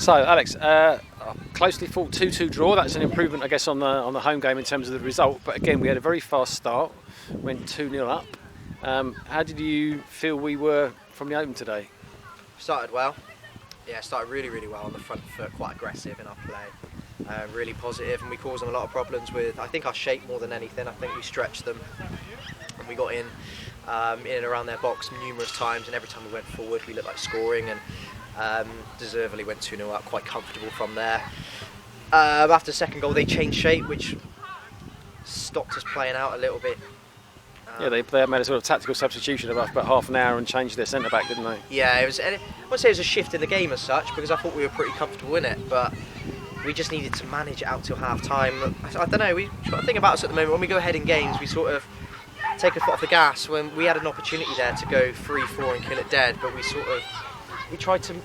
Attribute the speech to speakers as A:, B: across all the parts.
A: So, Alex, closely fought 2-2 draw. That's an improvement, I guess, on the home game in terms of the result. But again, we had a very fast start, went 2-0 up. How did you feel we were from the open today?
B: Started well. Yeah, started really well on the front foot, quite aggressive in our play. Really positive, and we caused them a lot of problems with, I think, our shape more than anything. I think we stretched them, and we got in and around their box numerous times, and every time we went forward, we looked like scoring, and deservedly went 2-0 up, quite comfortable from there. After the second goal, they changed shape, which stopped us playing out a little bit.
A: Yeah, they made a sort of tactical substitution of about half an hour and changed their centre back, didn't they?
B: Yeah, I wouldn't say it was a shift in the game as such, because I thought we were pretty comfortable in it, but we just needed to manage it out till half time. I don't know, the thing about us at the moment, when we go ahead in games, we sort of take a foot off the gas. When we had an opportunity there to go 3-4 and kill it dead, but we tried to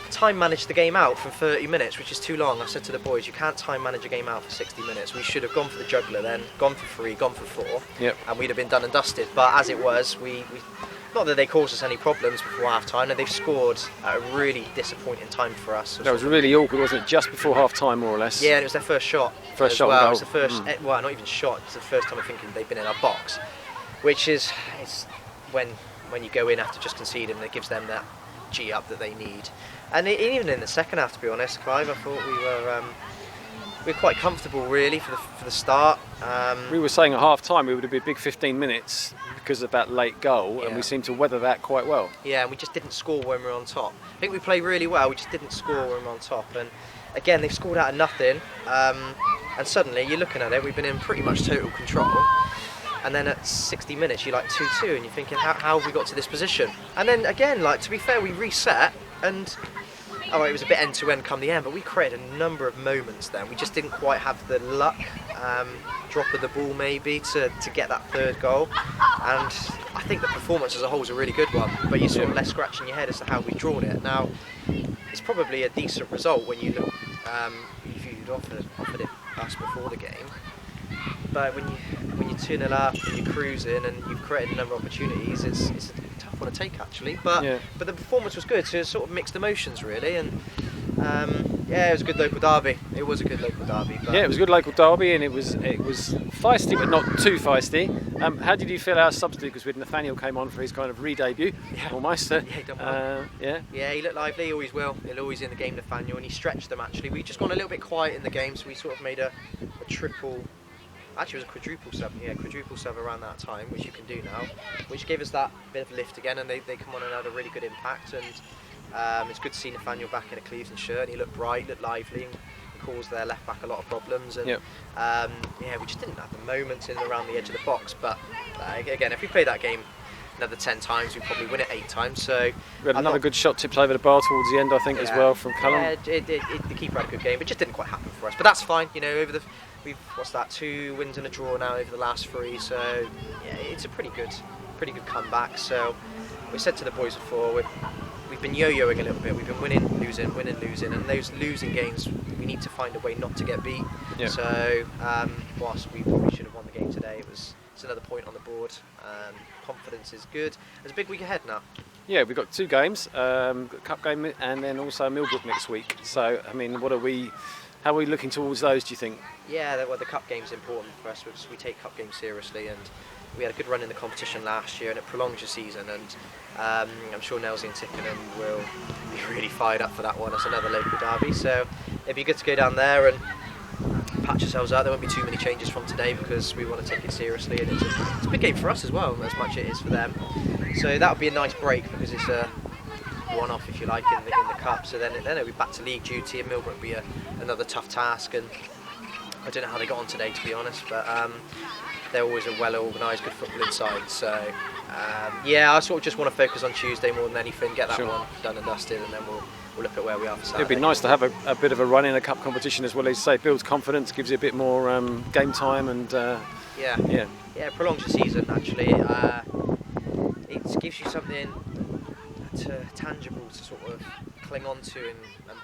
B: time manage the game out for 30 minutes, which is too long. I said to the boys, you can't time manage a game out for 60 minutes. We should have gone for the juggler then, gone for 3, gone for 4,
A: yep.
B: And we'd have been done and dusted. But as it was, we not that they caused us any problems before half time, and they've scored at a really disappointing time for us.
A: That was really awkward, wasn't it? Just before half time, more or less.
B: Yeah, and it was their first shot.
A: First shot.
B: Well, it was the first. Well, not even shot. It's the first time I think they've been in our box, which is when you go in after just conceding, it gives them that G up that they need. And even in the second half, to be honest, Clive, I thought we were quite comfortable really for the start.
A: We were saying at half time we would have been big 15 minutes because of that late goal,
B: yeah.
A: And we seemed to weather that quite well.
B: Yeah, and we just didn't score when we were on top. I think we played really well, we just didn't score when we were on top. And again, they've scored out of nothing, and suddenly you're looking at it, we've been in pretty much total control. And then at 60 minutes, you're like 2-2, and you're thinking, how have we got to this position? And then again, like, to be fair, we reset, and it was a bit end-to-end come the end, but we created a number of moments then. We just didn't quite have the luck, drop of the ball maybe, to get that third goal. And I think the performance as a whole is a really good one, but you're sort of left scratching your head as to how we've drawn it. Now, it's probably a decent result when you look, if you'd offered it us before the game. But when you're 2-0 up and you're cruising and you've created a number of opportunities, it's a tough one to take actually. But the performance was good, so it's sort of mixed emotions really. And it was a good local derby. It was a good local derby. But
A: yeah, it was a good local derby, and it was feisty, but not too feisty. How did you feel our substitute? Because Nathaniel came on for his kind of re-debut, almost.
B: Yeah, he done well. Yeah, he looked lively. He always will. He'll always in the game, Nathaniel, and he stretched them actually. We just gone a little bit quiet in the game, so we sort of made a triple. Actually, it was a quadruple sub around that time, which you can do now, which gave us that bit of lift again, and they come on and had a really good impact. And it's good to see Nathaniel back in a Cleveland shirt, and he looked bright, looked lively, and caused their left back a lot of problems. And we just didn't have the moments in and around the edge of the box. But again, if we play that game another 10 times, we'd probably win it 8 times. So
A: we had another good shot tipped over the bar towards the end, I think, as well from Callum.
B: Yeah, the keeper had a good game, but it just didn't quite happen for us. But that's fine, you know. We've 2 wins and a draw now over the last 3, so yeah, it's a pretty good comeback. So we said to the boys before, we've been yo-yoing a little bit. We've been winning, losing, and those losing games, we need to find a way not to get beat. Yeah. So whilst we probably should have won the game today, it's another point on the board. Confidence is good. There's a big week ahead now. Yeah,
A: we've got 2 games, got a cup game and then also Millbrook next week. So I mean, how are we looking towards those, do you think?
B: Yeah, the cup game's important for us because we take cup games seriously, and we had a good run in the competition last year, and it prolongs your season. And I'm sure Nailsea Tickenham will be really fired up for that one. It's another local derby, so it'd be good to go down there and patch ourselves out. There won't be too many changes from today because we want to take it seriously, and it's a big game for us as well, as much as it is for them. So that would be a nice break because it's a one-off, if you like, in the cup. So then it'll be back to league duty, and Millbrook will be another tough task. And I don't know how they got on today, to be honest, but they're always a well-organised, good football inside. So I sort of just want to focus on Tuesday more than anything, get that one done and dusted, and then we'll look at where we are for Saturday.
A: It'd be nice to have a bit of a run in a cup competition as well, as you say. Builds confidence, gives you a bit more game time, and
B: it prolongs your season actually. It gives you something tangible to sort of cling on to, and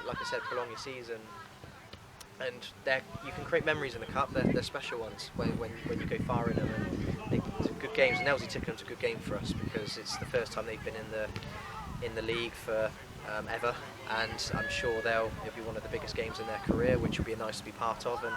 B: like I said, prolong your season. And you can create memories in the cup. They're special ones when you go far in them. And they're good games. Nailsea Tickenham's a good game for us because it's the first time they've been in the league for ever, and I'm sure it'll be one of the biggest games in their career, which will be nice to be part of, and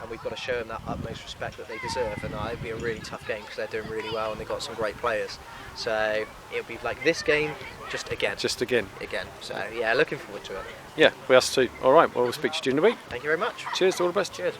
B: we've got to show them that utmost respect that they deserve, and it'll be a really tough game because they're doing really well and they've got some great players. So it'll be like this game, just again. So yeah, looking forward to it.
A: Yeah, we us too. All right, well, we'll speak to you during the week.
B: Thank you very much.
A: Cheers, all the best.
B: Cheers.